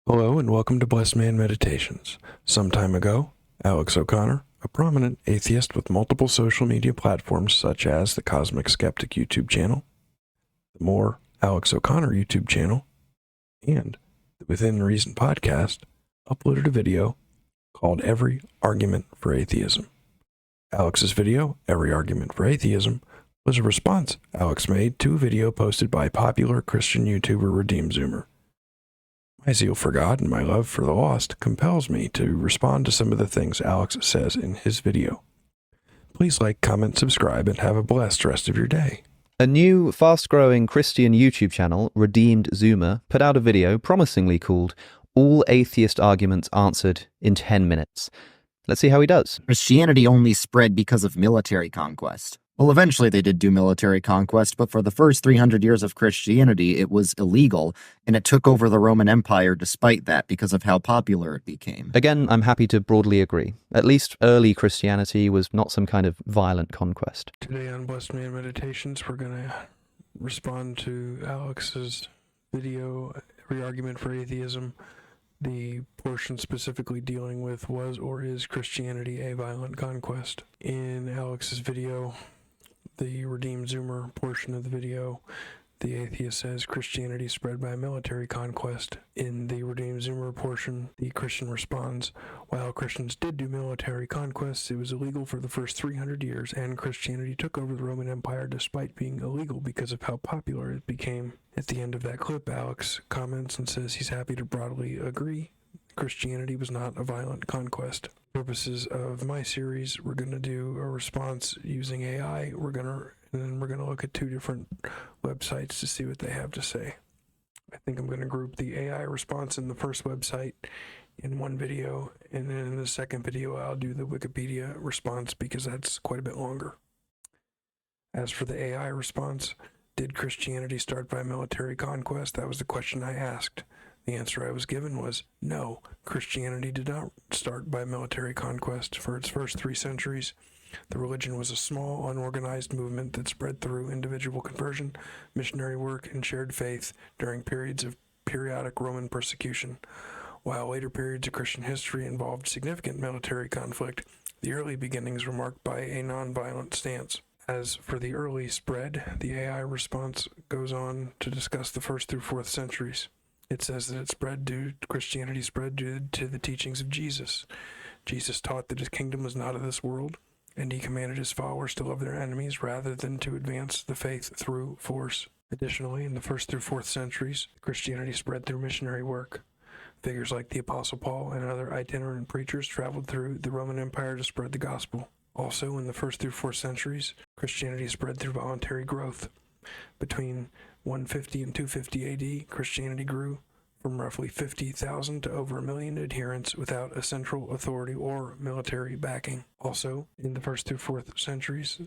Hello and welcome to Blessed Man Meditations. Some time ago, Alex O'Connor, a prominent atheist with multiple social media platforms such as the Cosmic Skeptic YouTube channel, the More Alex O'Connor YouTube channel, and the Within Reason podcast, uploaded a video called Every Argument for Atheism. Alex's video, Every Argument for Atheism, was a response Alex made to a video posted by popular Christian YouTuber Redeem Zoomer. My zeal for God and my love for the lost compels me to respond to some of the things Alex says in his video. Please like, comment, subscribe, and have a blessed rest of your day. A new, fast-growing Christian YouTube channel, Redeemed Zoomer, put out a video promisingly called All Atheist Arguments Answered in 10 Minutes. Let's see how he does. Christianity only spread because of military conquest. Well, eventually they did do military conquest, but for the first 300 years of Christianity, it was illegal, and it took over the Roman Empire despite that because of how popular it became. Again, I'm happy to broadly agree. At least early Christianity was not some kind of violent conquest. Today on Blessed Man Meditations, we're going to respond to Alex's video, Every Argument for Atheism, the portion specifically dealing with was or is Christianity a violent conquest. In Alex's video, the Redeemed Zoomer portion of the video, the atheist says Christianity spread by military conquest. In the Redeemed Zoomer portion, the Christian responds, while Christians did do military conquests, it was illegal for the first 300 years, and Christianity took over the Roman Empire despite being illegal because of how popular it became. At the end of that clip, Alex comments and says he's happy to broadly agree Christianity was not a violent conquest. For purposes of my series, we're going to do a response using AI. We're going to look at two different websites to see what they have to say. I think I'm going to group the AI response in the first website in one video, and then in the second video I'll do the Wikipedia response because that's quite a bit longer. As for the AI response, did Christianity start by military conquest? That was the question I asked. The answer I was given was no, Christianity did not start by military conquest. For its first 3 centuries, the religion was a small, unorganized movement that spread through individual conversion, missionary work, and shared faith during periods of periodic Roman persecution. While later periods of Christian history involved significant military conflict, the early beginnings were marked by a nonviolent stance. As for the early spread, the AI response goes on to discuss the 1st through 4th centuries. It says that Christianity spread due to the teachings of Jesus. Jesus taught that his kingdom was not of this world, and he commanded his followers to love their enemies rather than to advance the faith through force. Additionally, in the 1st through 4th centuries, Christianity spread through missionary work. Figures like the Apostle Paul and other itinerant preachers traveled through the Roman Empire to spread the gospel. Also, in the 1st through 4th centuries, Christianity spread through voluntary growth. Between 150 and 250 AD, Christianity grew from roughly 50,000 to over 1 million adherents without a central authority or military backing. Also, in the 1st through 4th centuries,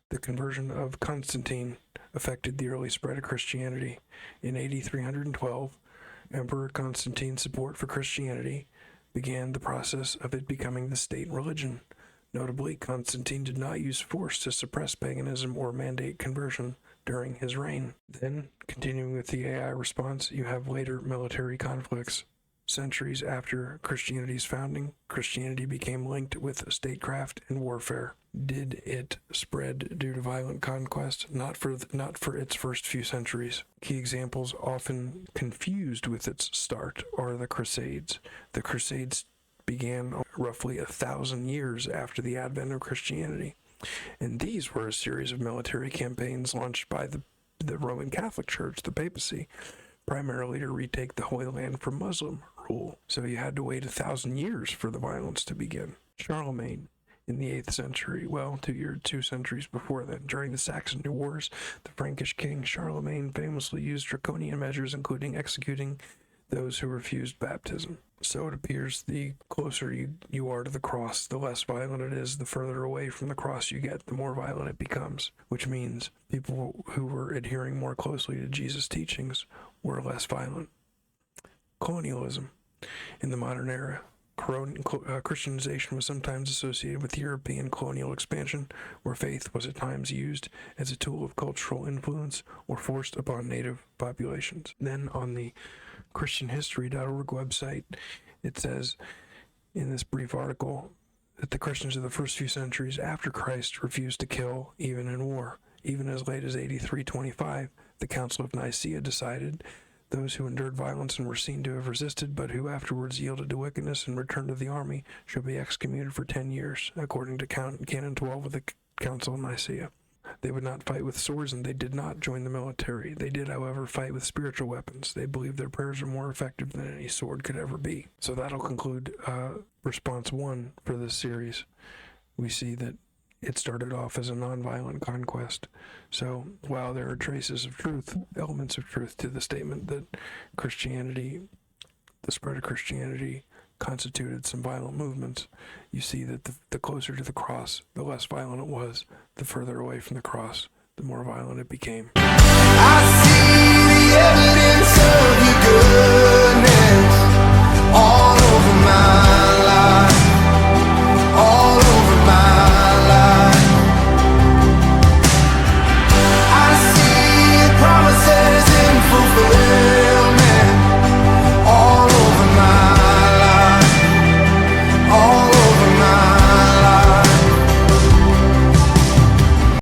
the conversion of Constantine affected the early spread of Christianity. In AD 312, Emperor Constantine's support for Christianity began the process of it becoming the state religion. Notably, Constantine did not use force to suppress paganism or mandate conversion during his reign. Then, continuing with the AI response, you have later military conflicts. Centuries after Christianity's founding, Christianity became linked with statecraft and warfare. Did it spread due to violent conquest? Not for its first few centuries. Key examples often confused with its start are the Crusades. The Crusades began roughly 1,000 years after the advent of Christianity. And these were a series of military campaigns launched by the Roman Catholic Church, the papacy, primarily to retake the Holy Land from Muslim rule. So you had to wait 1,000 years for the violence to begin. Charlemagne, in the 8th century, 2 centuries before then, during the Saxon Wars, the Frankish king Charlemagne famously used draconian measures, including executing those who refused baptism. So it appears the closer you are to the cross, the less violent it is. The further away from the cross you get, the more violent it becomes, which means people who were adhering more closely to Jesus' teachings were less violent. Colonialism. In the modern era, Christianization was sometimes associated with European colonial expansion, where faith was at times used as a tool of cultural influence or forced upon native populations. Then on the christianhistory.org website, it says in this brief article that the Christians of the first few centuries after Christ refused to kill even in war. Even as late as AD 325, the Council of Nicaea decided those who endured violence and were seen to have resisted, but who afterwards yielded to wickedness and returned to the army, shall be excommunicated for 10 years, according to Canon 12 of the Council of Nicaea. They would not fight with swords, and they did not join the military. They did, however, fight with spiritual weapons. They believed their prayers were more effective than any sword could ever be. So that'll conclude response 1 for this series. We see that it started off as a nonviolent conquest. So while there are traces of truth, elements of truth to the statement that Christianity, the spread of Christianity, constituted some violent movements, you see that the closer to the cross, the less violent it was. The further away from the cross, the more violent it became. I see the evidence of your good.